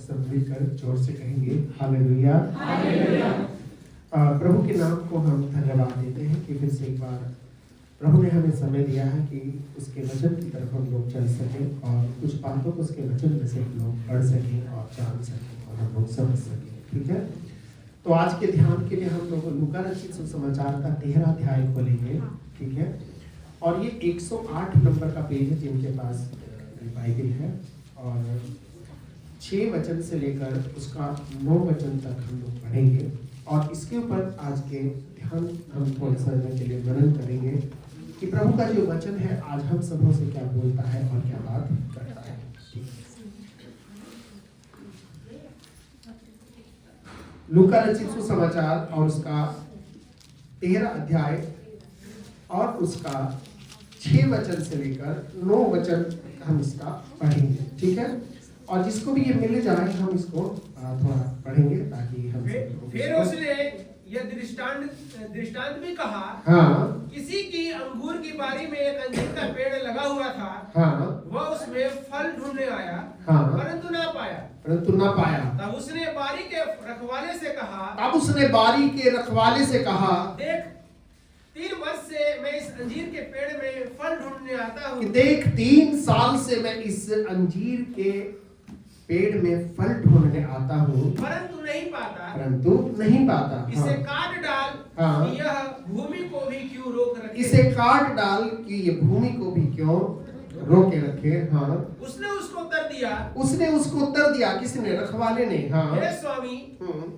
सब मिलकर जोर से कहेंगे हालेलुया। हालेलुया। प्रभु के नाम को हम धन्यवाद देते हैं कि फिर से एक बार प्रभु ने हमें समय दिया है कि उसके वचन की तरफ हम लोग चल सकें और कुछ बातों को उसके वचन में से हम लोग पढ़ सकें और जान सकें और हम लोग समझ सकें। ठीक है, तो आज के ध्यान के लिए हम लोग लूका रचित सुसमाचार का 13 अध्याय खोलेंगे। ठीक है, और ये 108 नंबर का पेज है जिनके पास बाइबल है, और 6 वचन से लेकर उसका 9 वचन तक हम लोग पढ़ेंगे और इसके ऊपर आज के ध्यान हम थोड़ा समय के लिए मनन करेंगे कि प्रभु का जो वचन है आज हम सबों से क्या बोलता है और क्या बात करता है। लूका रचित सुसमाचार और उसका 13 अध्याय और उसका 6 वचन से लेकर 9 वचन हम इसका पढ़ेंगे। ठीक है, और जिसको भी ये मिल जाए हम इसको थोड़ा पढ़ेंगे ताकि हम फिर उसने यह दृष्टांत भी कहा। हाँ, किसी की अंगूर की बारी में एक अंजीर का पेड़ लगा हुआ था। हाँ, वह उसमें फल ढूंढने आया, हाँ, परंतु ना पाया। तब उसने बारी के रखवाले से कहा, देख 3 वर्ष से मैं इस अंजीर के पेड़ में फल ढूंढने आता हूँ। कि देख 3 साल से मैं इस अंजीर के पेड़ में फल ढूंढने आता हूँ, परंतु नहीं पाता। इसे काट डाल, हाँ, कि यह भूमि को भी क्यों रोक रखे। इसे काट डाल कि ये भूमि को भी क्यों रोके रखे। हाँ, उसने उसको उत्तर दिया। किसने? रखवाले ने। हाँ, हे स्वामी,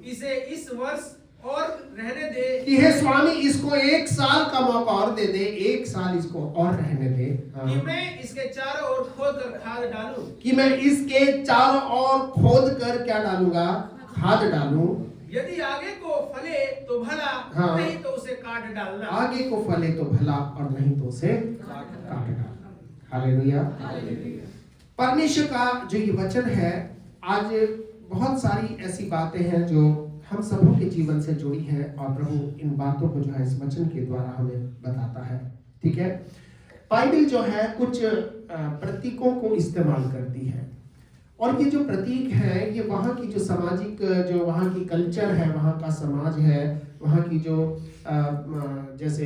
इसे इस वर्ष और रहने दे। कि हे स्वामी इसको 1 साल का मौका और दे दे, 1 साल इसको और रहने दे। हाँ, कि मैं इसके चारों ओर खोद कर खाद डालूं। कि मैं इसके चारों ओर खोद कर क्या डालूंगा? खाद डालूं। यदि आगे को फले तो भला, हाँ, नहीं तो उसे काट डालना। आगे को फले तो भला और नहीं तो उसे काट डालना। हालेलुया। परमेश्वर का जो ये वचन है, आज बहुत सारी ऐसी बातें हैं जो हम सबों के जीवन से जुड़ी है और प्रभु इन बातों को जो है इस वचन के द्वारा हमें बताता है। ठीक है, बाइबल जो है कुछ प्रतीकों को इस्तेमाल करती है और ये जो प्रतीक है ये वहाँ की जो सामाजिक जो वहाँ की कल्चर है, वहाँ का समाज है, वहाँ की जो जैसे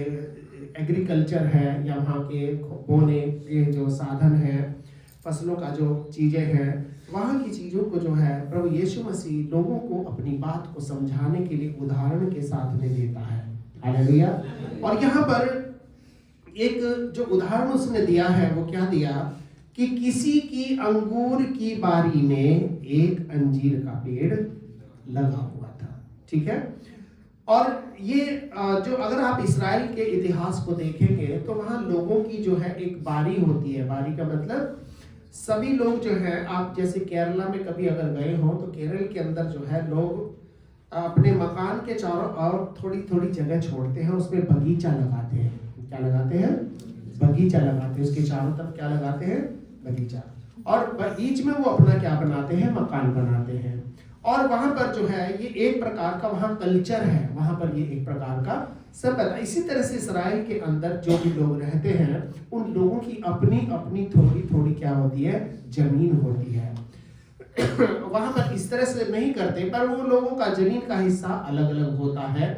एग्रीकल्चर है या वहाँ के बोने के जो साधन है, फसलों का जो चीज़ें हैं, वहाँ की चीज़ों को जो है प्रभु यीशु मसीह लोगों को अपनी बात को समझाने के लिए उदाहरण के साथ में देता है। हालेलुया। और यहाँ पर एक जो उदाहरण उसने दिया है वो क्या दिया कि किसी की अंगूर की बारी में एक अंजीर का पेड़ लगा हुआ था। ठीक है, और ये जो अगर आप इस्राएल के इतिहास को देखेंगे तो वहाँ लोगों की जो है एक बारी होती है। बारी का मतलब सभी लोग जो है, आप जैसे केरला में कभी अगर गए हो तो केरल के अंदर जो है लोग अपने मकान के चारों ओर थोड़ी थोड़ी जगह छोड़ते हैं, उसमें बगीचा लगाते हैं। क्या लगाते हैं? बगीचा लगाते हैं। उसके चारों तरफ क्या लगाते हैं? बगीचा। और बीच में वो अपना क्या बनाते हैं? मकान बनाते हैं। और वहां पर जो है ये एक प्रकार का वहां कल्चर है, वहां पर ये एक प्रकार का सभ्यता। इसी तरह से इस्राएल के अंदर जो भी लोग रहते हैं उन लोगों की अपनी अपनी थोड़ी थोड़ी क्या होती है? जमीन होती है। वहां पर इस तरह से नहीं करते, पर वो लोगों का जमीन का हिस्सा अलग अलग होता है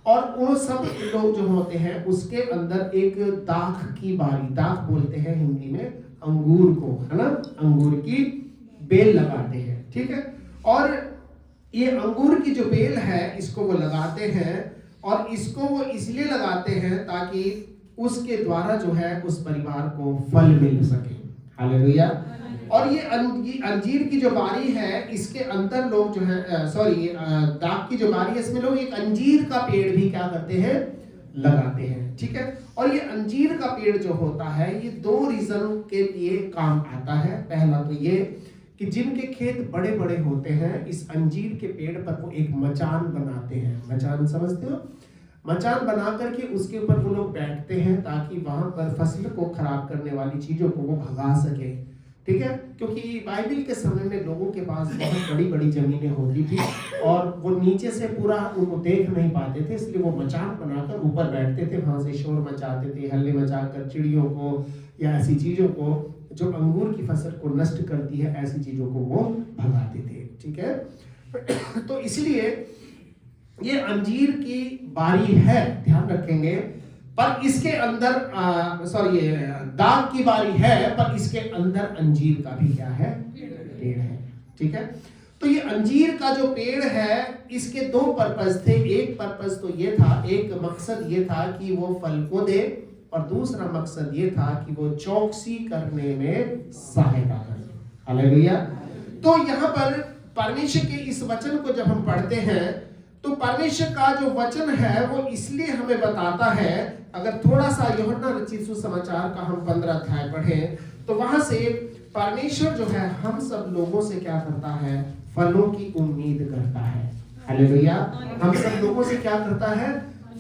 और वो सब लोग जो होते हैं उसके अंदर एक दाख की बारी, दाख बोलते हैं हिंदी में अंगूर को, है ना, अंगूर की बेल लगाते हैं। ठीक है, और ये अंगूर की जो बेल है इसको वो लगाते हैं और इसको वो इसलिए लगाते हैं ताकि उसके द्वारा जो है उस परिवार को फल मिल सके। हालेलुया। और ये अंजीर की जो बारी है इसके अंदर लोग जो है दाख की जो बारी है इसमें लोग एक अंजीर का पेड़ भी क्या करते हैं? लगाते हैं। ठीक है, और ये अंजीर का पेड़ जो होता है ये 2 रीजन के लिए काम आता है। पहला तो ये कि जिनके खेत बड़े बड़े होते हैं इस अंजीर के पेड़ पर वो एक मचान बनाते हैं। मचान समझते हो? मचान बना करके उसके ऊपर वो लोग बैठते हैं ताकि वहां पर फसल को खराब करने वाली चीजों को वो भगा सके। ठीक है, क्योंकि बाइबल के समय में लोगों के पास बहुत बड़ी बड़ी जमीनें होती थी और वो नीचे से पूरा उनको देख नहीं पाते थे, इसलिए वो मचान बनाकर ऊपर बैठते थे, वहां से शोर मचाते थे, हल्ले मचाकर चिड़ियों को या ऐसी चीजों को जो अंगूर की फसल को नष्ट करती है ऐसी चीजों को वो भगाते थे। ठीक है। तो इसलिए ये अंजीर की बारी है, ध्यान रखेंगे, पर इसके अंदर सॉरी ये दाग की बारी है, पर इसके अंदर अंजीर का भी क्या है, पेड़ है, ठीक है। तो ये अंजीर का जो पेड़ है, इसके दो पर्पस थे। एक पर्पस तो ये था, एक मकसद ये था कि वो फल को दे, और दूसरा मकसद ये था कि वो चौकसी करने में सहायता करे। हालेलुया। तो यहाँ पर परमेश्वर के इस वचन को जब हम पढ़ते हैं, तो परमेश्वर का जो वचन है वो इसलिए हमें बताता है, अगर थोड़ा सा यूहन्ना रचित सुसमाचार का हम 15 अध्याय पढ़ें, तो वहां से परमेश्वर जो है हम सब लोगों से क्या करता है, फलों की उम्मीद करता है। हालेलुया। हम सब लोगों से क्या करता है,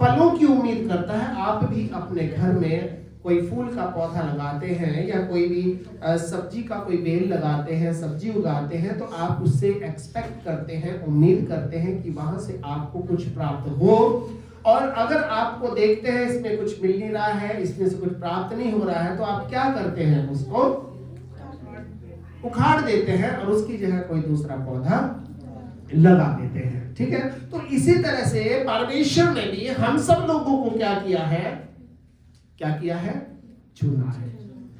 फलों की उम्मीद करता है। आप भी अपने घर में कोई फूल का पौधा लगाते हैं या कोई भी सब्जी का कोई बेल लगाते हैं, सब्जी उगाते हैं, तो आप उससे एक्सपेक्ट करते हैं, उम्मीद करते हैं कि वहां से आपको कुछ प्राप्त हो। और अगर आपको देखते हैं इसमें कुछ मिल नहीं रहा है, इसमें से कुछ प्राप्त नहीं हो रहा है, तो आप क्या करते हैं, उसको उखाड़ देते हैं और उसकी जगह कोई दूसरा पौधा लगा देते हैं, ठीक है। तो इसी तरह से परमेश्वर ने भी हम सब लोगों को क्या किया है, क्या किया है, चुना है।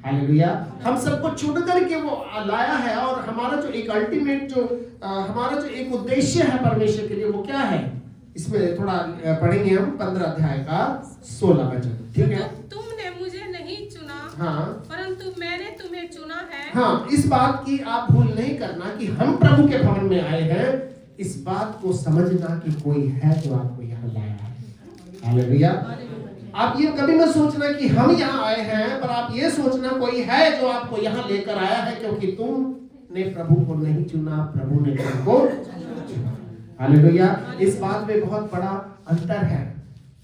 हालेलुया। हम सबको चुन करके वो लाया है, और हमारा जो एक अल्टीमेट जो हमारा जो एक उद्देश्य है परमेश्वर के लिए, वो क्या है, इसमें थोड़ा पढ़ेंगे हम 15 अध्याय का 16 वचन, ठीक है। तुमने मुझे नहीं चुना, हाँ, परंतु मैंने तुम्हें चुना है। हाँ, इस बात की आप भूल नहीं करना कि हम प्रभु के भवन में आए हैं। इस बात को समझना कि कोई है जो आपको यहाँ लाया है। हालेलुया। आप ये कभी मत सोचना कि हम यहाँ आए हैं, पर आप ये सोचना कोई है जो आपको यहाँ लेकर आया है, क्योंकि तुमने प्रभु को नहीं चुना, प्रभु ने तुमको चुना। हालेलुया। इस बात में बहुत बड़ा अंतर है।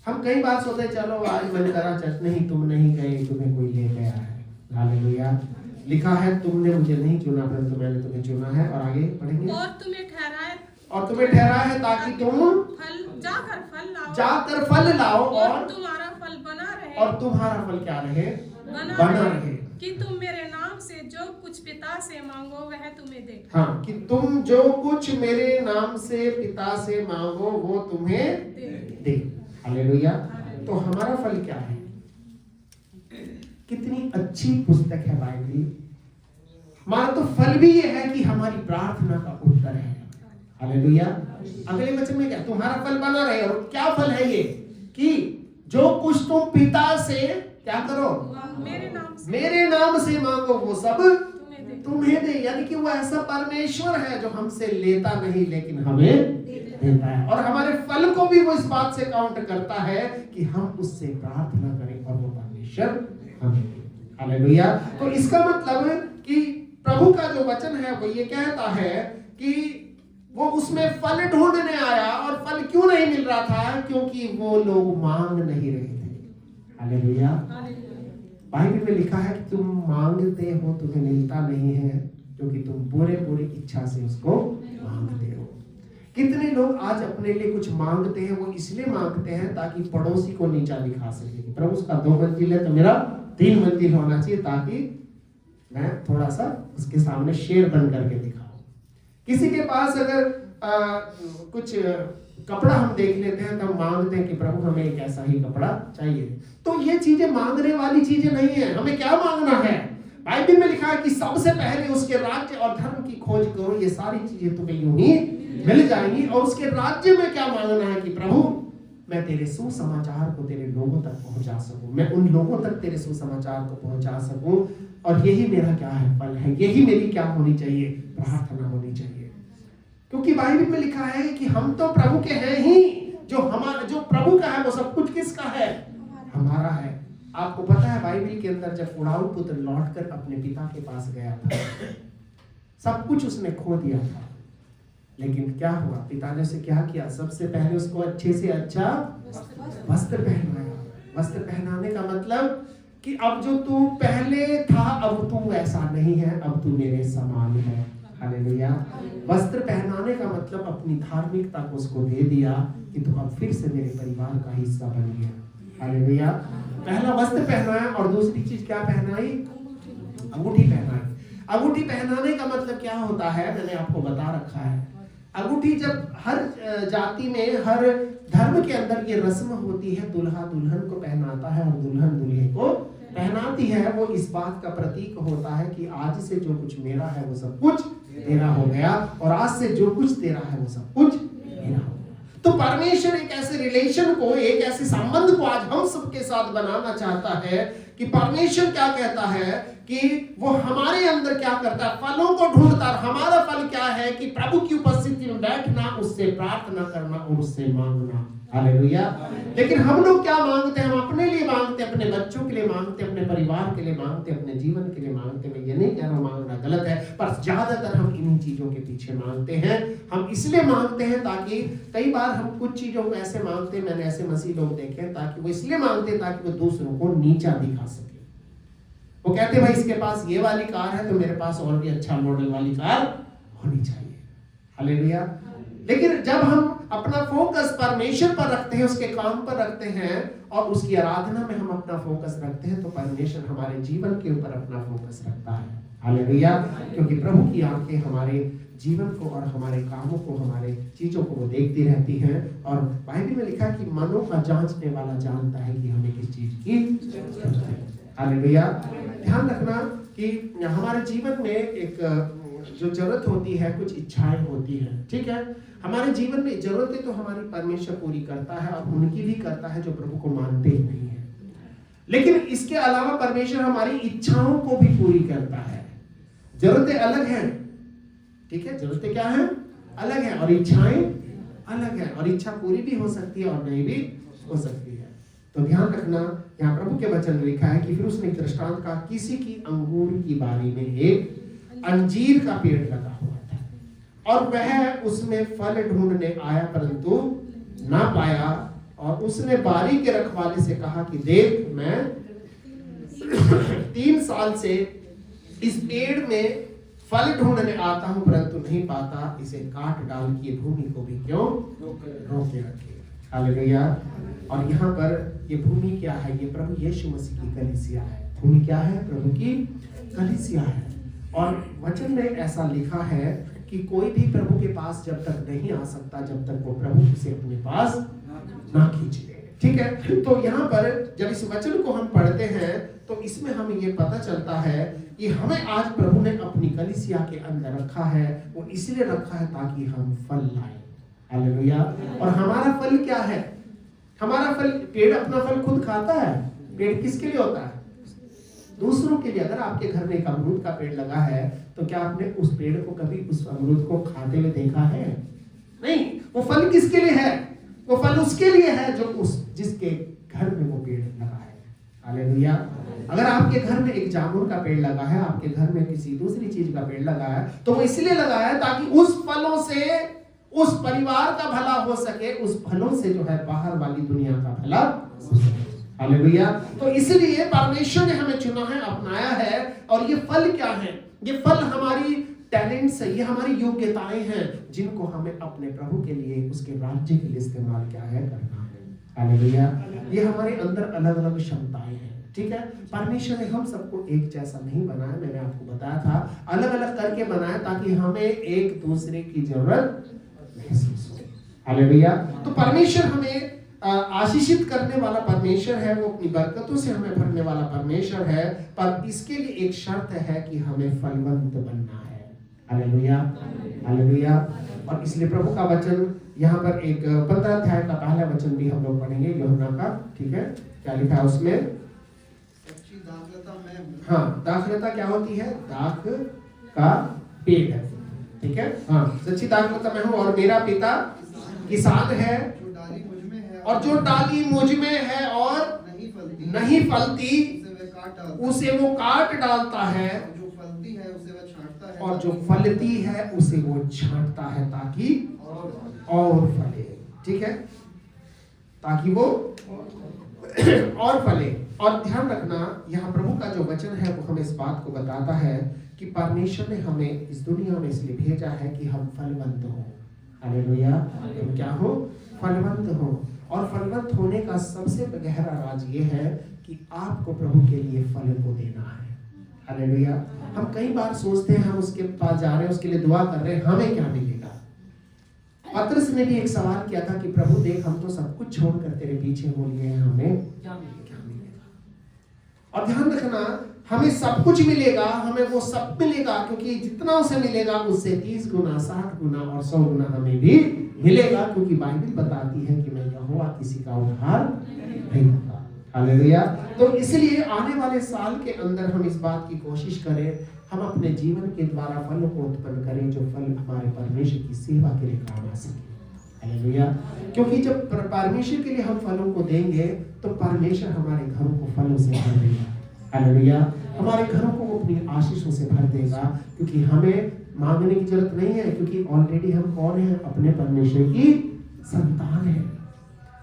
हम कई बार सोचते हैं चलो आज मन करा चर्च, नहीं, तुम नहीं गए, तुम्हें कोई ले गया है। हालेलुया। लिखा है तुमने मुझे नहीं चुना, परंतु मैंने तुम्हें चुना है। और आगे पढ़ेंगे, और तुम्हें ठहराया है ताकि तुम जाकर फल लाओ, और तुम्हारा फल बना रहे, और तुम्हारा फल क्या रहे, बना रहे, कि तुम मेरे नाम से जो कुछ पिता से मांगो वह तुम्हें दे। हाँ, कि तुम जो कुछ मेरे नाम से पिता से मांगो वो तुम्हें दे। हालेलुया। तो हमारा फल क्या है, कितनी अच्छी पुस्तक है बाइबल। हमारा तो फल भी ये है कि हमारी प्रार्थना का उत्तर है। हालेलुया। अगले वचन में क्या, तुम्हारा फल बना रहे, और क्या फल है ये, कि जो कुछ तुम पिता से क्या करो, मेरे नाम से मांगो वो सब तुम्हें दे। यानी कि वो ऐसा परमेश्वर है जो हमसे लेता नहीं लेकिन हमें देता है, और हमारे फल को भी वो इस बात से काउंट करता है कि हम उससे प्रार्थना करें और वो परमेश्वर हमें दे। हालेलुया। तो इसका मतलब कि प्रभु का जो वचन है वो ये कहता है कि वो उसमें फल ढूंढने आया, और फल क्यों नहीं मिल रहा था, क्योंकि वो लोग मांग नहीं रहे थे। हालेलुया। बाइबल में लिखा है कि तुम मांगते हो तुम्हें मिलता नहीं है, क्योंकि तुम पूरी इच्छा से उसको मांगते हो। कितने लोग आज अपने लिए कुछ मांगते हैं, वो इसलिए मांगते हैं ताकि पड़ोसी को नीचा दिखा सके। प्रभु उसका 2 मंजिल है तो मेरा 3 मंजिल होना चाहिए, ताकि मैं थोड़ा सा उसके सामने शेर बन करके दिखाऊं। किसी के पास अगर कुछ कपड़ा हम देख लेते हैं तो हम मांगते हैं कि प्रभु हमें एक ऐसा ही कपड़ा चाहिए। तो ये चीजें मांगने वाली चीजें नहीं है। हमें क्या मांगना है, बाइबल में लिखा है कि सबसे पहले उसके राज्य और धर्म की खोज करो, ये सारी चीजें तुम्हें यूं ही मिल जाएंगी। और उसके राज्य में क्या मांगना है कि प्रभु मैं तेरे सुसमाचार को तेरे लोगों तक पहुंचा सकूं, मैं उन लोगों तक तेरे सुसमाचार को पहुंचा सकूं, और यही मेरा क्या है, फल है, यही मेरी क्या होनी चाहिए, प्रार्थना होनी चाहिए। क्योंकि बाइबल में लिखा है कि हम तो प्रभु के हैं ही, जो प्रभु का है वो सब कुछ किसका है, हमारा है। आपको पता है बाइबल के अंदर जब उड़ाऊ पुत्र लौटकर अपने पिता के पास गया था, सब कुछ उसने खो दिया था, लेकिन क्या हुआ, पिता ने उसे क्या किया, सबसे पहले उसको अच्छे से अच्छा वस्त्र पहनाया। वस्त्र पहनाने का मतलब कि अब जो तू पहले था अब तू ऐसा नहीं है, अब तू मेरे समान है। हालेलुया। वस्त्र पहनाने का मतलब अपनी धार्मिकता को उसको दे दिया कि तू अब फिर से मेरे परिवार का हिस्सा बन गया। हालेलुया। पहला वस्त्र पहनाया, और दूसरी चीज क्या पहनाई, अंगूठी पहनाई। अंगूठी पहनाने का मतलब क्या होता है, मैंने आपको बता रखा है अंगूठी जब हर जाति में, हर धर्म के अंदर ये रस्म होती है, दूल्हा दुल्हन को पहनाता है और दुल्हन दूल्हे को पहनाती है। वो इस बात का प्रतीक होता है कि आज से जो कुछ मेरा है वो सब कुछ तेरा हो गया, और आज से जो कुछ तेरा है वो सब कुछ मेरा हो गया। तो परमेश्वर एक ऐसे रिलेशन को, एक ऐसे संबंध को आज हम सबके साथ बनाना चाहता है कि परमेश्वर क्या कहता है कि वो हमारे अंदर क्या करता है, फलों को ढूंढता है। हमारा फल क्या है कि प्रभु की उपस्थिति में बैठना, उससे प्रार्थना करना और उससे मांगना। हालेलुया। लेकिन हम लोग क्या मांगते हैं? हम अपने लिए मांगते हैं, अपने बच्चों के लिए मांगते हैं, अपने परिवार के लिए मांगते हैं, अपने जीवन के लिए मांगते हैं। मैं ये नहीं कह रहा हूं मांगना गलत है, पर ज्यादातर हम इन्हीं चीजों के पीछे मांगते हैं। हम इसलिए मांगते हैं ताकि कई बार हम कुछ चीजों को ऐसे मांगते हैं, मैंने ऐसे मसीह लोग देखे हैं, ताकि वो इसलिए मांगते हैं ताकि वो दूसरों को नीचा दिखा सके। वो कहते हैं भाई इसके पास ये वाली कार है तो मेरे पास और भी अच्छा मॉडल वाली कार होनी चाहिए। हालेलुया। लेकिन जब हम अपना फोकस परमेश्वर पर रखते हैं, उसके काम पर रखते हैं और उसकी आराधना में हम अपना फोकस रखते हैं, तो परमेश्वर हमारे जीवन के ऊपर अपना फोकस रखता है। हालेलुया। क्योंकि प्रभु की आंखें हमारे जीवन को और हमारे कामों को, हमारे चीजों को वो देखती रहती हैं। और बाइबल में लिखा है कि मनों का जांचने वाला जानता है कि हमें किस चीज की जरूरत है। हालेलुया। ध्यान रखना कि हमारे जीवन में एक जो जरूरत होती है, कुछ इच्छाएं होती हैं, ठीक है। हमारे जीवन में जरूरतें तो हमारी परमेश्वर पूरी करता है और उनकी भी करता है जो प्रभु को मानते ही नहीं है। लेकिन इसके अलावा परमेश्वर हमारी इच्छाओं को भी पूरी करता है। जरूरतें अलग हैं, ठीक है, जरूरतें क्या हैं? अलग हैं, और इच्छाएं अलग हैं, और इच्छा पूरी भी हो सकती है और नहीं भी हो सकती है। तो ध्यान रखना, यहाँ प्रभु के वचन में लिखा है कि फिर उसने एक दृष्टांत कहा, किसी की अंगूर की बारी में एक अंजीर का पेड़ लगा हुआ था और वह उसमें फल ढूंढने आया परंतु ना पाया, और उसने बारी के रखवाले से कहा कि देख, मैं 3 साल से इस पेड़ में फल ढूंढने आता हूं परंतु नहीं पाता, इसे काट डाल के भूमि को भी क्यों रोके रखे। हालेलुया। और यहाँ पर ये भूमि क्या है? ये प्रभु यीशु मसीह की कलीसिया है। भूमि क्या है? प्रभु की कलीसिया है। और वचन में ऐसा लिखा है कि कोई भी प्रभु के पास जब तक नहीं आ सकता जब तक वो प्रभु उसे अपने पास ना खींच ले, ठीक है। तो यहाँ पर जब इस वचन को हम पढ़ते हैं तो इसमें हमें ये पता चलता है कि हमें आज प्रभु ने अपनी कलीसिया के अंदर रखा है। वो इसलिए रखा है ताकि हम फल लाएं। हालेलुया। और हमारा फल क्या है? हमारा फल, पेड़ अपना फल खुद खाता है। पेड़ किसके लिए होता है? दूसरों के लिए। अगर आपके घर में एक अमरूद का पेड़ लगा है तो क्या आपने उस पेड़ को कभी उस अमरूद को खाते हुए देखा है? नहीं। वो फल किसके लिए है? वो फल उसके लिए है जो जिसके घर में वो पेड़ लगा है। हालेलुया। अगर आपके घर में एक जामुन का पेड़ लगा है, आपके घर में किसी दूसरी चीज का पेड़ लगा है, तो वो इसलिए लगा है ताकि उस फलों से उस परिवार का भला हो सके, उस फलों से जो है बाहर वाली दुनिया का भला हो सके। हालेलुया। तो इसलिए परमेश्वर ने हमें चुना है, अपनाया है। और ये फल क्या है? ये फल हमारी टैलेंट्स है, ये हमारी योग्यताएं हैं जिनको हमें अपने प्रभु के लिए, उसके राज्य के लिए इस्तेमाल क्या है करना है। हालेलुया। ये हमारे अंदर अलग अलग क्षमताएं हैं, ठीक है। परमेश्वर ने हम सबको एक जैसा नहीं बनाया, मैंने आपको बताया था, अलग अलग करके बनाया ताकि हमें एक दूसरे की जरूरत महसूस हो। हालेलुया। तो परमेश्वर हमें आशीषित करने वाला परमेश्वर है, वो अपनी बरकतों से हमें भरने वाला परमेश्वर है, पर इसके लिए एक शर्त है कि हमें फलवंत बनना है। हालेलुया। हालेलुया। और इसलिए प्रभु का वचन यहाँ पर एक 15 अध्याय का पहला वचन भी हम लोग पढ़ेंगे यूहन्ना का, ठीक है। क्या लिखा है उसमें? हाँ, दाखलता क्या होती है? दाख का पेड़ है, ठीक है। हाँ, सच्ची दाखलता मैं हूँ और मेरा पिता किसान है, और जो डाली मुझ में है और नहीं फलती उसे वो काट डालता है, और जो फलती है उसे वो छांटता है ताकि और फले, ठीक है, ताकि वो और फले। और ध्यान रखना, यहाँ प्रभु का जो वचन है वो हमें इस बात को बताता है कि परमेश्वर ने हमें इस दुनिया में इसलिए भेजा है कि हम फलवंत हो। हालेलुया। हम क्या हो? फलवंत हो। और फलवंत होने का सबसे गहरा राज ये है कि आपको प्रभु के लिए फल को देना है। हालेलुया। हम कई बार सोचते हैं हम उसके पास जा रहे हैं, उसके लिए दुआ कर रहे हैं, हमें क्या मिलेगा? पतरस ने भी एक सवाल किया था कि प्रभु देख, हम तो सब कुछ छोड़कर तेरे पीछे हो लिए हैं, हमें क्या मिलेगा। और ध्यान रखना, हमें सब कुछ मिलेगा, हमें वो सब मिलेगा, क्योंकि जितना उसे मिलेगा उससे 30 गुना, 60 गुना और 100 गुना हमें भी मिलेगा, क्योंकि बाइबल बताती है कि मैं यहोवा किसी का उद्धार नहीं करता। हालेलुया। तो इसलिए आने वाले साल के अंदर हम इस बात की कोशिश करें, हम अपने जीवन के द्वारा फलों को उत्पन्न करें जो फल हमारे परमेश्वर की सेवा के लिए काम आ सके। हालेलुया। क्योंकि जब परमेश्वर के लिए हम फलों को देंगे तो परमेश्वर हमारे घरों को फलों से भर देगा। हालेलुया। हमारे घरों को वो अपनी आशीषों से भर देगा, क्योंकि हमें मांगने की जरूरत नहीं है, क्योंकि ऑलरेडी हम कौन हैं? अपने परमेश्वर की संतान हैं।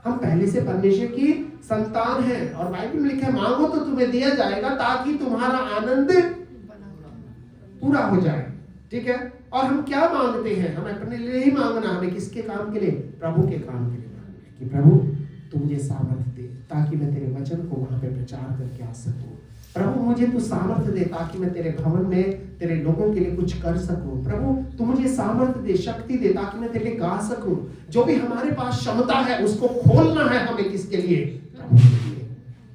हम पहले से परमेश्वर की संतान हैं, और बाइबल में लिखा है मांगो तो तुम्हें दिया जाएगा ताकि तुम्हारा आनंद पूरा हो जाए। ठीक है। और हम क्या मांगते हैं? हम अपने लिए ही मांगना। हमें किसके काम के लिए? प्रभु के काम के लिए मांगना है कि प्रभु तू मुझे सामर्थ्य दे ताकि मैं तेरे वचन को वहां पे प्रचार करके आ सकूं। प्रभु मुझे तू सामर्थ्य दे ताकि मैं तेरे भवन में तेरे लोगों के लिए कुछ कर सकूं। प्रभु तू मुझे सामर्थ्य दे, शक्ति दे ताकि मैं तेरे लिए गा सकूं। जो भी हमारे पास क्षमता है उसको खोलना है हमें। किसके लिए? प्रभु के लिए।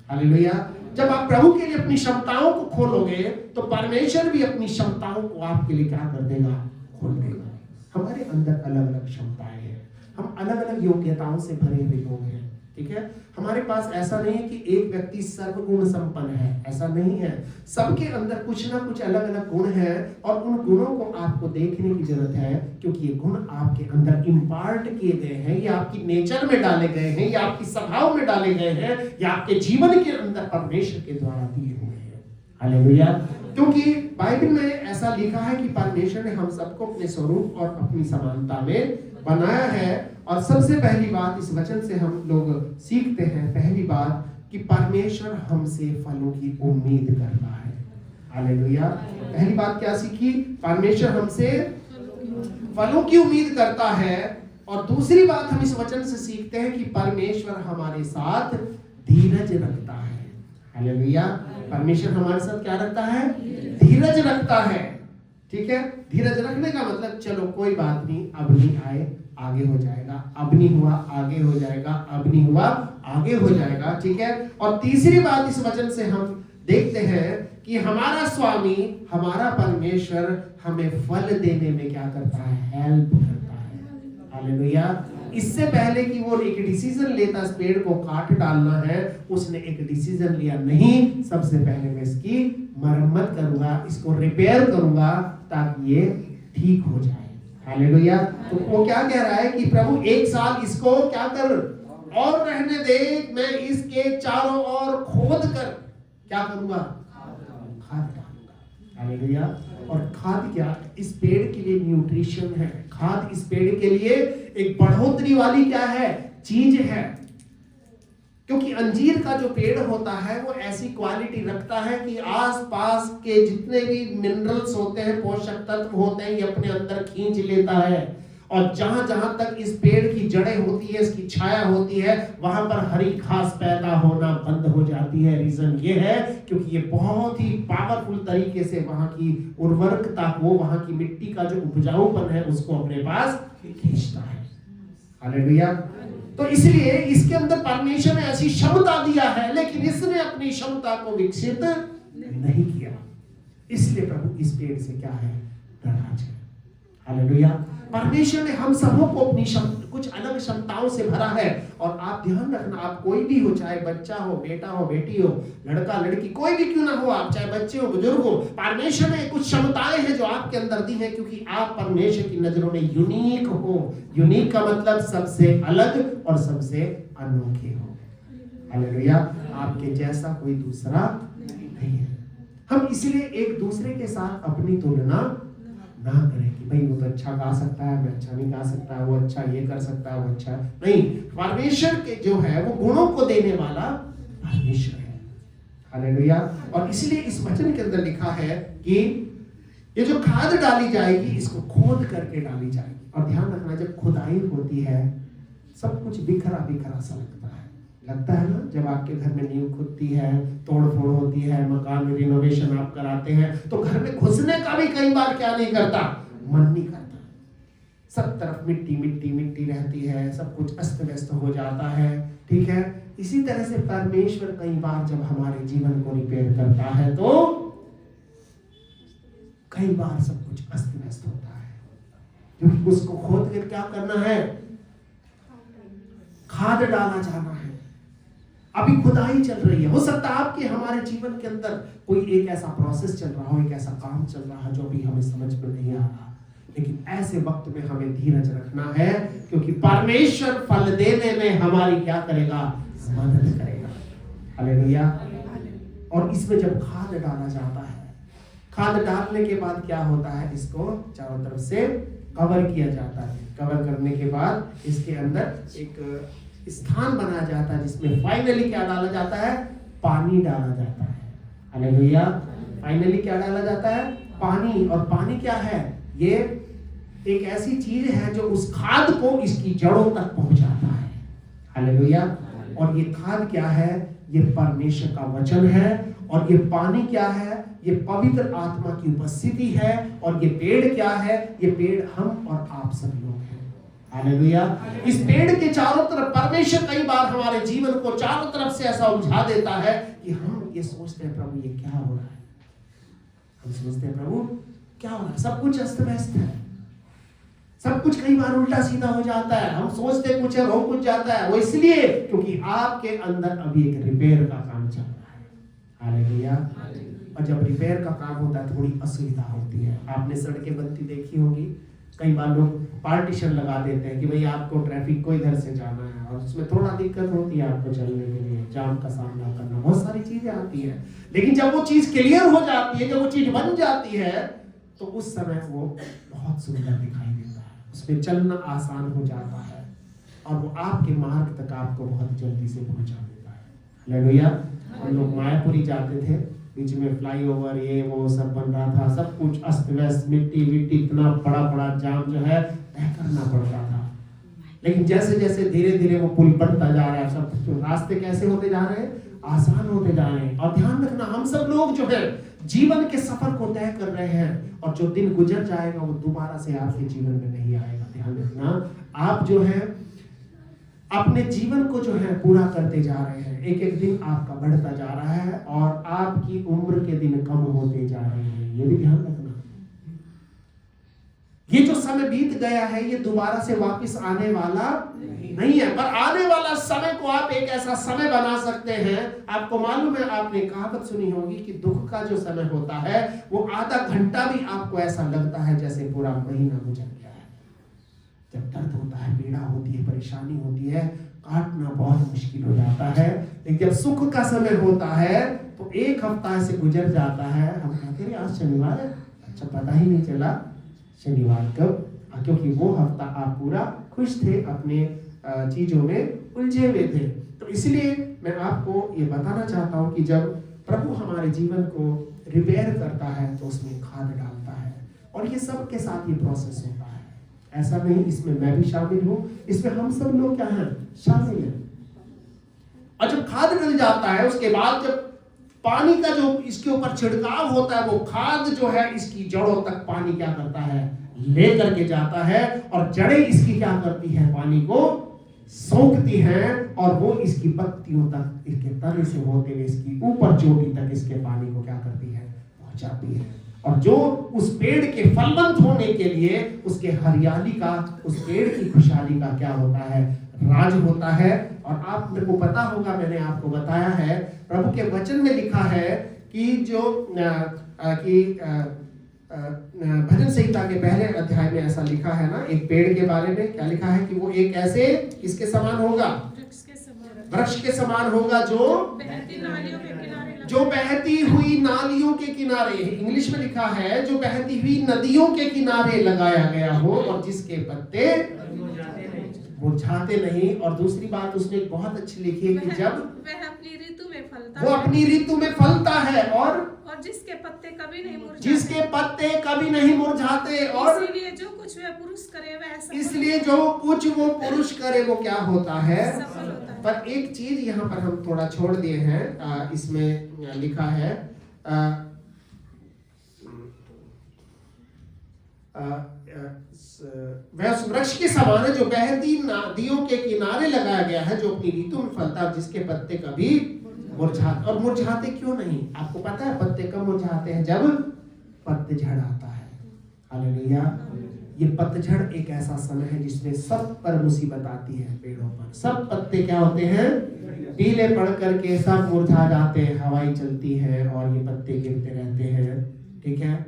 हालेलुया। जब आप प्रभु के लिए अपनी क्षमताओं को खोलोगे तो परमेश्वर भी अपनी क्षमताओं को आपके लिए क्या कर देगा? खोल देगा। हमारे अंदर अलग अलग क्षमताएं हैं, हम अलग अलग योग्यताओं से भरे हुए लोग हैं। ठीक है। हमारे पास ऐसा नहीं है कि एक व्यक्ति सर्वगुण संपन्न है, ऐसा नहीं है। सबके अंदर कुछ ना कुछ अलग अलग गुण है, और उन गुणों को आपको देखने की जरूरत है, क्योंकि ये गुण आपके अंदर इम्पार्ट किए गए हैं, या आपकी नेचर में डाले गए हैं, या आपकी स्वभाव में डाले गए हैं, या आपके जीवन के अंदर परमेश्वर के द्वारा दिए हुए हैं। हालेलुया। क्योंकि बाइबल में ऐसा लिखा है कि परमेश्वर ने हम सबको अपने स्वरूप और अपनी समानता में बनाया है। और सबसे पहली बात इस वचन से हम लोग सीखते हैं, पहली बात कि परमेश्वर हमसे फलों की उम्मीद करता है। हालेलुया। पहली बात क्या सीखी? परमेश्वर हमसे फलों की उम्मीद करता है। और दूसरी बात हम इस वचन से सीखते हैं कि परमेश्वर हमारे साथ धीरज रखता है। हालेलुया। परमेश्वर हमारे साथ क्या रखता है? धीरज रखता है। ठीक है। धीरज रखने का मतलब चलो कोई बात नहीं, अब नहीं आए आगे हो जाएगा, अब नहीं हुआ आगे हो जाएगा, अब नहीं हुआ आगे हो जाएगा। ठीक है। और तीसरी बात इस वचन से हम देखते हैं कि हमारा स्वामी, हमारा परमेश्वर हमें फल देने में क्या करता है? हेल्प करता है। हालेलुया। इससे पहले कि वो एक डिसीजन लेता इस पेड़ को काट डालना है, उसने एक डिसीजन लिया, नहीं, सबसे पहले मैं इसकी मरम्मत करूंगा, इसको रिपेयर करूंगा ताकि ये ठीक हो जाए। हालेलुया। तो वो क्या कह रहा है कि प्रभु 1 साल इसको क्या कर और रहने दे, मैं इसके चारों ओर खोद कर क्या करूंगा? खाद डालूंगा। हालेलुया। और खाद क्या? इस पेड़ के लिए न्यूट्रिशन है। खाद इस पेड़ के लिए एक बढ़ोतरी वाली क्या है? चीज है। क्योंकि अंजीर का जो पेड़ होता है वो ऐसी क्वालिटी रखता है कि आसपास के जितने भी मिनरल्स होते हैं, पोषक तत्व होते हैं, ये अपने अंदर खींच लेता है। और जहां जहां तक इस पेड़ की जड़ें होती है, इसकी छाया होती है, वहां पर हरी घास पैदा होना बंद हो जाती है। रीजन ये है क्योंकि ये बहुत ही पावरफुल तरीके से वहां की उर्वरकता को, वहां की मिट्टी का जो उपजाऊपन है उसको अपने पास खींचता है। हालेलुया। तो इसलिए इसके अंदर परमेश्वर ने ऐसी क्षमता दिया है, लेकिन इसने अपनी क्षमता को विकसित नहीं किया। इसलिए प्रभु इस पेड़ से क्या है? नाराज है। हालेलुया। परमेश्वर ने हम सबों को अपनी कुछ अलग क्षमताओं से भरा है। और आप ध्यान रखना, आप कोई भी हो, चाहे बच्चा हो, बेटा हो, बेटी हो, लड़का लड़की, कोई भी क्यों ना हो, आप चाहे बच्चे हो, बुजुर्ग हो, परमेश्वर ने कुछ क्षमताएं हैं जो आपके अंदर दी है, क्योंकि आप परमेश्वर की नजरों में यूनिक हो। यूनिक का मतलब सबसे अलग और सबसे अनोखे हो। हालेलुया। आपके जैसा कोई दूसरा नहीं है। हम इसलिए एक दूसरे के साथ अपनी तुलना ना करें कि भाई वो तो अच्छा गा सकता है, मैं अच्छा नहीं गा सकता, वो अच्छा ये कर सकता है, वो अच्छा नहीं। परमेश्वर के जो है वो गुणों को देने वाला परमेश्वर है। हालेलुया। और इसलिए इस वचन के अंदर लिखा है कि ये जो खाद डाली जाएगी इसको खोद करके डाली जाएगी। और ध्यान रखना, जब खुदाई होती है सब कुछ बिखरा बिखरा सा लगता है ना। जब आपके घर में नींव खुदती है, तोड़ फोड़ होती है, मकान में रिनोवेशन आप कराते हैं, तो घर में घुसने का भी कई बार क्या नहीं करता? मन नहीं करता। सब तरफ मिट्टी मिट्टी मिट्टी रहती है, सब कुछ अस्त व्यस्त हो जाता है, ठीक है। इसी तरह से परमेश्वर कई बार जब हमारे जीवन को रिपेयर करता है तो कई बार सब कुछ अस्त व्यस्त होता है, क्योंकि उसको खोद कर क्या करना है, खाद डाला जाना है। अभी खुदाई चल रही है। हो सकता है आपके हमारे जीवन के अंदर कोई एक ऐसा प्रोसेस चल रहा हो, एक ऐसा काम चल रहा है जो अभी हमें समझ में नहीं आ रहा, लेकिन ऐसे वक्त में हमें धीरज रखना है, क्योंकि परमेश्वर फल देने में हमारी क्या करेगा, मदद करेगा। हालेलुया। और इसमें जब खाद डाला जाता है, खाद डालने के बाद क्या होता है, इसको चारों तरफ से कवर किया जाता है। कवर करने के बाद इसके अंदर एक स्थान बनाया जाता है जिसमें फाइनली क्या डाला जाता है, पानी डाला जाता है। हालेलुया। फाइनली क्या डाला जाता है, पानी। और पानी क्या है, ये एक ऐसी चीज है जो उस खाद को इसकी जड़ों तक पहुंचाता है। हालेलुया। और ये खाद क्या है, ये परमेश्वर का वचन है। और ये पानी क्या है, ये पवित्र आत्मा की उपस्थिति है। और ये पेड़ क्या है, ये पेड़ हम और आप सब लोग हैं। हालेलुया। इस पेड़ के चारों तरफ परमेश्वर कई बार हमारे जीवन को चारों तरफ से ऐसा उलझा देता है कि हम ये सोचते हैं, प्रभु ये क्या हो रहा है। हम सोचते हैं, प्रभु क्या हो रहा है, सब कुछ अस्त व्यस्त है, सब कुछ कई बार उल्टा सीधा हो जाता है, हम सोचते कुछ है, हो कुछ जाता है। वो इसलिए क्योंकि आपके अंदर अभी एक रिपेयर का काम चल रहा है। हालेलुया। और जब रिपेयर का काम होता है थोड़ी असुविधा होती है। आपने सड़कें बनती देखी होगी, कई बार लोग पार्टीशन लगा देते हैं कि भाई आपको ट्रैफिक को इधर से जाना है, और उसमें थोड़ा दिक्कत होती है आपको चलने के लिए, जाम का सामना करना, बहुत सारी चीजें आती है। लेकिन जब वो चीज क्लियर हो जाती है, जब वो चीज बन जाती है, तो उस समय वो बहुत सुंदर दिखाई देता है, उसमें चलना आसान हो जाता है, और वो आपके मार्ग तक आपको बहुत जल्दी से पहुंचा देता है। हालेलुया। हम लोग मायापुरी जाते थे, बीच में फ्लाईओवर ये वो सब बन रहा था, सब कुछ अस्त व्यस्त, मिट्टी मिट्टी, इतना बड़ा बड़ा जाम जो है तय करना पड़ता था। लेकिन जैसे जैसे धीरे धीरे वो पुल बनता जा रहा है, सब रास्ते कैसे होते जा रहे हैं, आसान होते जा रहे हैं। और ध्यान रखना, हम सब लोग जो है जीवन के सफर को तय कर रहे हैं, और जो दिन गुजर जाएगा वो दोबारा से आपके जीवन में नहीं आएगा। ध्यान रखना, आप जो है अपने जीवन को जो है पूरा करते जा रहे हैं, एक एक दिन आपका बढ़ता जा रहा है, और आपकी उम्र के दिन कम होते जा रहे हैं, ये भी ध्यान रखना। ये जो समय बीत गया है ये दोबारा से वापस आने वाला नहीं है, पर आने वाला समय को आप एक ऐसा समय बना सकते हैं। आपको मालूम है, आपने कहावत सुनी होगी कि दुख का जो समय होता है वो आधा घंटा भी आपको ऐसा लगता है जैसे पूरा महीना गुजर गया है। जब दर्द होता है, पीड़ा होती है, परेशानी होती है, काटना बहुत मुश्किल हो जाता है। लेकिन जब सुख का समय होता है तो एक हफ्ता ऐसे गुजर जाता है, हम कहते हैं आज शनिवार है, अच्छा पता ही नहीं चला शनिवार कब, क्योंकि वो हफ्ता आप पूरा खुश थे, अपने चीजों में उलझे हुए थे। तो इसलिए मैं आपको ये बताना चाहता हूँ कि जब प्रभु हमारे जीवन को रिपेयर करता है तो उसमें खाद डालता है, और ये सब के साथ ये प्रोसेस होता है। ऐसा नहीं, इसमें मैं भी शामिल हूँ, इसमें हम सब लोग क्या हैं, शामिल हैं। और जब खाद डल जाता है उसके बाद जब पानी का जो इसके ऊपर छिड़काव होता है, वो खाद जो है इसकी जड़ों तक पानी क्या करता है, ले करके जाता है, और जड़ें इसकी क्या करती है, पानी को सोखती हैं, और वो इसकी पत्तियों तक, इसके तने से होते हुए इसकी ऊपर चोटी तक इसके पानी को क्या करती है, पहुंचाती है। और जो उस पेड़ के फलवंत होने के लिए उसके हरियाली का, उस पेड़ की खुशहाली का क्या होता है, राज होता है। और आप मेरे को पता होगा, मैंने आपको बताया है, प्रभु के वचन में लिखा है कि जो भजन संहिता के पहले अध्याय में ऐसा लिखा है ना, एक पेड़ के बारे में क्या लिखा है कि वो एक ऐसे किसके समान होगा, वृक्ष के समान होगा जो बहती हुई नालियों के किनारे, इंग्लिश में लिखा है जो बहती हुई नदियों के किनारे लगाया गया हो, और जिसके पत्ते मुरझाते नहीं। और दूसरी बात उसने बहुत अच्छी लिखी है कि जब वह अपनी ऋतु में फलता वो अपनी ऋतु में फलता है, और जिसके पत्ते कभी नहीं मुरझाते, जिसके पत्ते कभी नहीं मुरझाते। और इसलिए जो कुछ वह पुरुष करे वह सफल, इसलिए जो कुछ वो पुरुष करे वो क्या होता है, सफल होता है। पर एक चीज यहाँ पर हम थोड़ा छोड़ दिए हैं, इसमें लिखा है वह उस वृक्ष के समान है जो बहती नदियों के किनारे लगाया गया है, जो अपनी ऋतु में फलता है, जिसके पत्ते कभी मुरझाते। और मुरझाते क्यों नहीं? आपको पता है पत्ते कब मुरझाते हैं? जब पतझड़ आता है। हालेलुया। ये पतझड़ एक ऐसा समय है जिसमें सब पर मुसीबत आती है। पेड़ों पर सब पत्ते क्या होते हैं? पीले पड़ करके सब मुरझा जाते हैं, हवाई चलती है और ये पत्ते गिरते रहते हैं। ठीक है।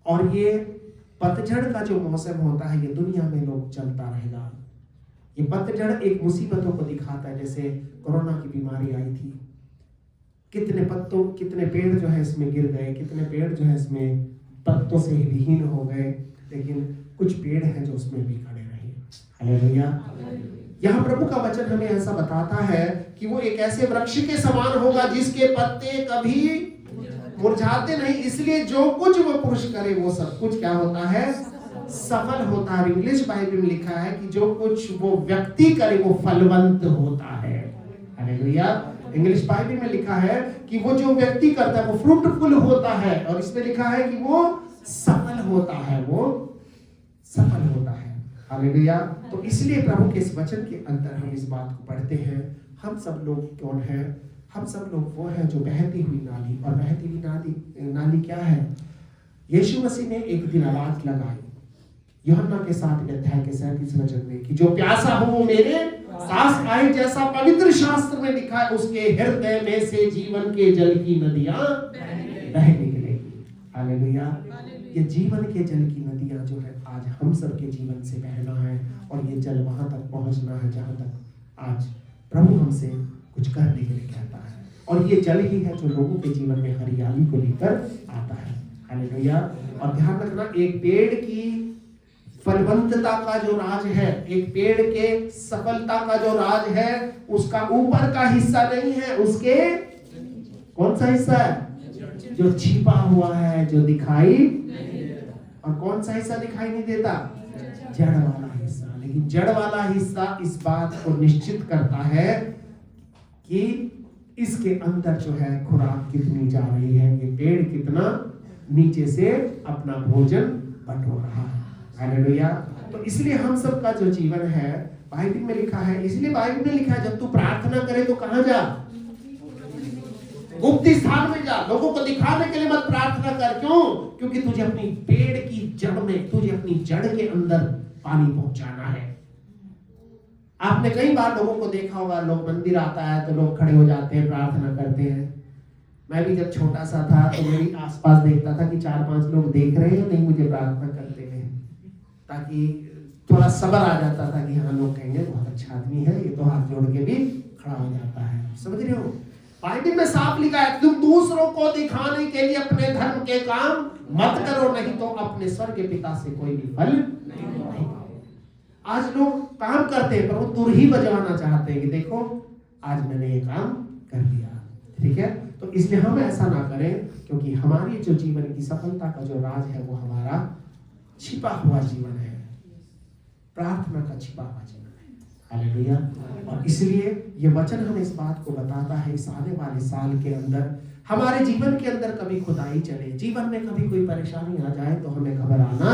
और ये पतझड़ का जो मौसम होता है ये दुनिया में लोग चलता रहेगा। ये पतझड़ एक मुसीबतों को दिखाता है। जैसे कोरोना की बीमारी आई थी, कितने पेड़ जो है इसमें गिर गए, कितने पेड़ जो है इसमें पत्तों से विहीन हो गए, लेकिन कुछ पेड़ हैं जो उसमें भी खड़े रहे। हालेलुया। यहाँ प्रभु का वचन हमें ऐसा बताता है कि वो एक ऐसे वृक्ष के समान होगा जिसके पत्ते कभी मुरझाते नहीं, इसलिए जो कुछ वो पुरुष करे वो सब कुछ क्या होता है? सफल होता है। इंग्लिश बाइबल में लिखा है कि जो कुछ वो व्यक्ति करे वो फलवंत होता है। हालेलुया। इंग्लिश बाइबल में लिखा है कि वो जो व्यक्ति करता है वो फ्रूटफुल होता है, और इसमें लिखा है कि वो सफल होता है, वो सफल होता है। हालेलुया। तो इसलिए प्रभु के इस वचन के अंदर हम इस बात को पढ़ते हैं। हम सब लोग कौन है? हम सब लोग वो हैं जो बहती हुई नाली, और बहती हुई नाली क्या है? यीशु मसीह ने एक दिन आवाज लगाई यूहन्ना के 7वें अध्याय के 37 वचन में कि जो प्यासा हो वो मेरे पास आए, जैसा पवित्र शास्त्र में लिखा है, उसके हृदय में से जीवन के जल की नदियां बह निकलेगी। हालेलुया। ये जीवन के जल की नदियां जो है आज हम सब के जीवन से बहना है, और ये जल वहां तक पहुंचना है जहां तक आज प्रभु हमसे कुछ करने के लिए कहता है। और ये जल ही है जो लोगों के जीवन में हरियाली को लेकर आता है। हालेलुया। और ध्यान रखना, एक पेड़ की फलवंतता का जो राज है, एक पेड़ के सफलता का जो राज है, उसका ऊपर का हिस्सा नहीं है, उसके कौन सा हिस्सा है? जो छिपा हुआ है, जो दिखाई। और कौन सा हिस्सा दिखाई नहीं देता? जड़ वाला हिस्सा। लेकिन जड़ वाला हिस्सा इस बात को निश्चित करता है कि इसके अंदर जो है खुराक कितनी जा रही है, ये पेड़ कितना नीचे से अपना भोजन बटोर रहा है। हालेलुया। तो इसलिए हम सब का जो जीवन है, बाइबल में लिखा है, इसलिए बाइबल में लिखा है जब तू प्रार्थना करे तो कहां जा? गुप्त स्थान में जा। लोगों को दिखाने के लिए मत प्रार्थना कर। क्यों? क्योंकि तुझे अपनी पेड़ की जड़ में, तुझे अपनी जड़ के अंदर पानी पहुंचाना है। आपने कई बार लोगों को देखा होगा, लोग मंदिर आता है तो लोग खड़े हो जाते हैं, प्रार्थना करते हैं। मैं भी जब छोटा सा था तो मेरी आसपास देखता था कि 4-5 लोग देख रहे हैं नहीं मुझे प्रार्थना करते हुए, ताकि थोड़ा सब्र आ जाता था कि हाँ लोग कहेंगे बहुत अच्छा आदमी है, ये तो हाथ जोड़ के भी खड़ा हो जाता है। समझ रहे हो? बाइबल में साफ लिखा है तुम दूसरों को दिखाने के लिए अपने धर्म के काम मत करो, नहीं तो अपने स्वर्ग के पिता से कोई भी फल नहीं। आज लोग काम करते हैं पर वो तुर ही बजवाना चाहते हैं कि देखो आज मैंने ये काम कर दिया। ठीक है। तो इसलिए हम ऐसा ना करें, क्योंकि हमारी जो जीवन की सफलता का जो राज है वो हमारा छिपा हुआ जीवन है, प्रार्थना का छिपा हुआ जीवन है। हालेलुया। और इसलिए ये वचन हमें इस बात को बताता है, इस आने वाले साल के अंदर हमारे जीवन के अंदर कभी खुदाई चले, जीवन में कभी कोई परेशानी आ जाए तो हमें घबराना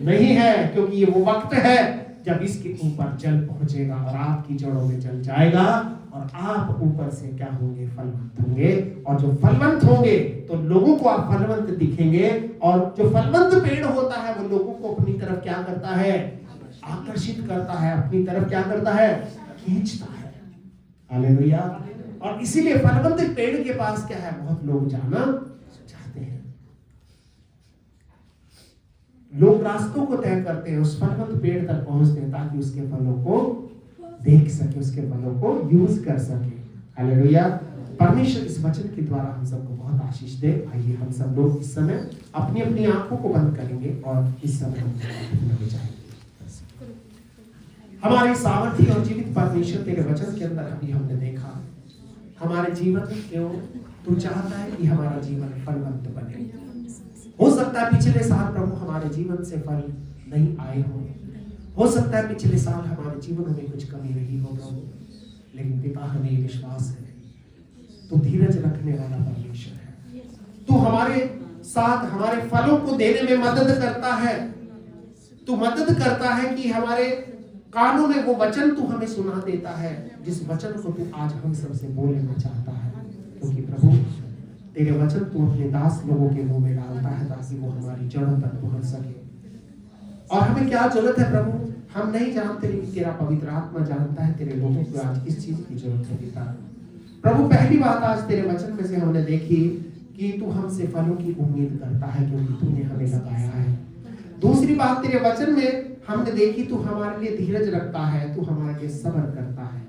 नहीं है, क्योंकि ये वो वक्त है जब इसके ऊपर जल पहुंचेगा और आपकी जड़ों में जल जाएगा, और आप ऊपर से क्या होंगे? फलवंत होंगे। और जो फलवंत होंगे तो लोगों को आप फलवंत दिखेंगे, और जो फलवंत पेड़ होता है वो लोगों को अपनी तरफ क्या करता है? आकर्षित करता है, अपनी तरफ क्या करता है? खींचता है। हालेलुया। और इसीलिए फलवंत पेड़ के पास क्या है? बहुत लोग जाना चाहते हैं। लोग रास्तों को तय करते हैं, उस फलवंत पेड़ तक पहुंचते हैं ताकि उसके फलों को देख सके, उसके फलों को यूज कर सके। हालेलुया। परमेश्वर इस वचन के द्वारा हम सबको बहुत आशीष दे। आइए हम सब लोग इस समय अपनी अपनी आंखों को बंद करेंगे और इस समय हम जाएंगे। हमारे सामर्थी और जीवित परमेश्वर तेरे वचन के अंदर अभी हमने देखा हमारे जीवन क्यों तू चाहता है कि हमारा जीवन फलवंत बने। हो सकता है पिछले साल प्रभु हमारे जीवन से फल नहीं आए हो सकता है पिछले साल हमारे जीवन में कुछ कमी रही हो प्रभु, लेकिन पिता हमें विश्वास है तू धीरज रखने वाला परमेश्वर है। तू हमारे साथ हमारे फलों को देने में मदद करता है। तू मदद करता है कि हमारे कानों में वो वचन तू हमें सुना देता है, जिस वचन को तू आज हम सबसे बोलना चाहता है। क्योंकि प्रभु तेरे वचन तू अपने दास लोगों के मुंह में डालता है ताकि वो हमारी जड़ों तक पहुंच सके। और हमें क्या जरूरत है प्रभु, हम नहीं जानते, लेकिन तेरा पवित्र आत्मा जानता है तेरे लोगों को आज किस चीज की जरूरत है पिता। प्रभु पहली बात आज तेरे वचन में से हमने देखी कि तू हमसे फलों की उम्मीद करता है क्योंकि तूने हमें लगाया है। दूसरी बात तेरे वचन में हमने देखी तू हमारे लिए धीरज रखता है, तू हमारे लिए सब्र करता है।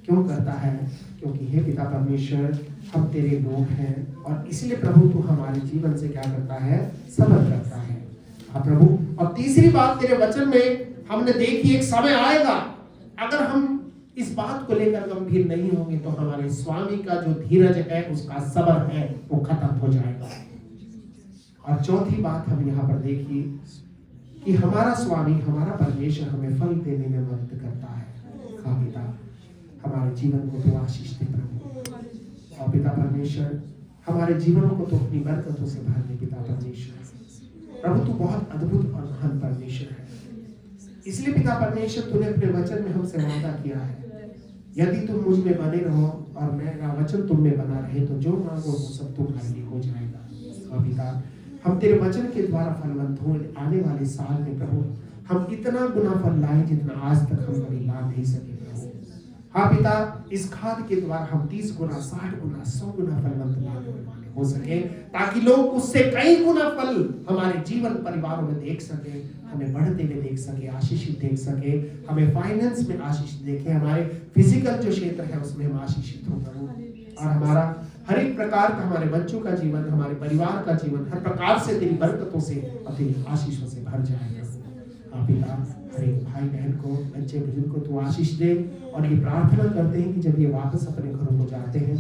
क्यों करता है? क्योंकि हे पिता परमेश्वर हम तेरे लोग हैं और इसलिए प्रभु तू हमारे जीवन से क्या करता है? सब्र करता है। हाँ प्रभु। और तीसरी बात तेरे वचन में हमने देखी, एक समय आएगा अगर हम इस बात को लेकर गंभीर नहीं होंगे तो हमारे स्वामी का जो धीरज है, उसका सब्र है, वो खत्म हो जाएगा। और चौथी बात हम यहाँ पर देखी कि हमारा स्वामी, हमारा परमेश्वर हमें फल देने में मदद करता है। हाँ पिता, हमारे जीवन को तो आशीष दे प्रभु। और पिता परमेश्वर हमारे जीवनों को तो अपनी बरकतों से भर दे पिता परमेश्वर। प्रभु तू बहुत अद्भुत और महान परमेश्वर है। इसलिए पिता परमेश्वर तूने अपने वचन में हमसे वादा किया है, यदि तुम मुझ में बने रहो और मेरा वचन तुम में बना रहे तो जो मांगो वो सब तुम्हारे लिए हो जाएगा। और पिता हम तेरे वचन के द्वारा फलवंत हो, आने वाले साल में प्रभु हम इतना गुना फल लाए जितना आज तक हम कभी ला नहीं सके प्रभु। हाँ पिता, इस खाद के द्वारा हम 30 गुना, 60 गुना, 100 गुना फलवंत लाने वाले हो सके, ताकि लोग उससे कई गुना फल हमारे जीवन परिवारों में देख सके, हमें बढ़ते हुए देख सके, आशीषित देख सके, हमें फाइनेंस में आशीषित देखे, हमारे फिजिकल जो क्षेत्र है उसमें हम आशीषित हो प्रभु। और हमारा हर एक प्रकार का, हमारे बच्चों का जीवन, हमारे परिवार का जीवन हर प्रकार से तेरी बरकतों से और तेरी आशीषों से भर जाएगा। हाँ पिता, हर एक भाई बहन को, बच्चे बुजुर्ग को तू आशीष दे। और ये प्रार्थना करते हैं कि जब ये वापस अपने घरों को जाते हैं,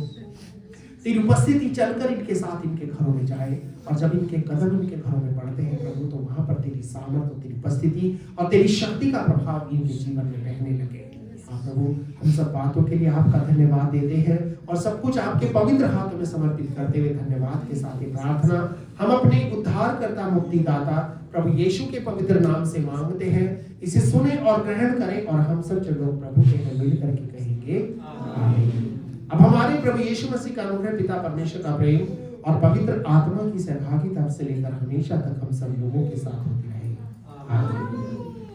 तेरी उपस्थिति चलकर इनके साथ इनके घरों में जाए। और जब इनके कदम इनके घरों में पड़ते हैं प्रभु, तो वहां पर तेरी सामर्थ, तेरी उपस्थिति और तेरी शक्ति का प्रभाव इनके जीवन में रहने लगे। हाँ प्रभु, हम सब बातों के लिए आपका धन्यवाद देते हैं और सब कुछ आपके पवित्र हाथों में समर्पित करते हुए धन्यवाद के साथ ये प्रार्थना हम अपने उद्धारकर्ता, मुक्तिदाता प्रभु यीशु के पवित्र नाम से मांगते हैं। इसे सुने और ग्रहण करें और हम सब जब लोग प्रभु के हैं मिल करके कहेंगे आमीन। अब हमारे प्रभु यीशु मसीह का अनुग्रह, पिता परमेश्वर का प्रेम और पवित्र आत्मा की सहभागिता से लेकर हमेशा तक हम सब लोगों के साथ होती रहेगी। आमीन।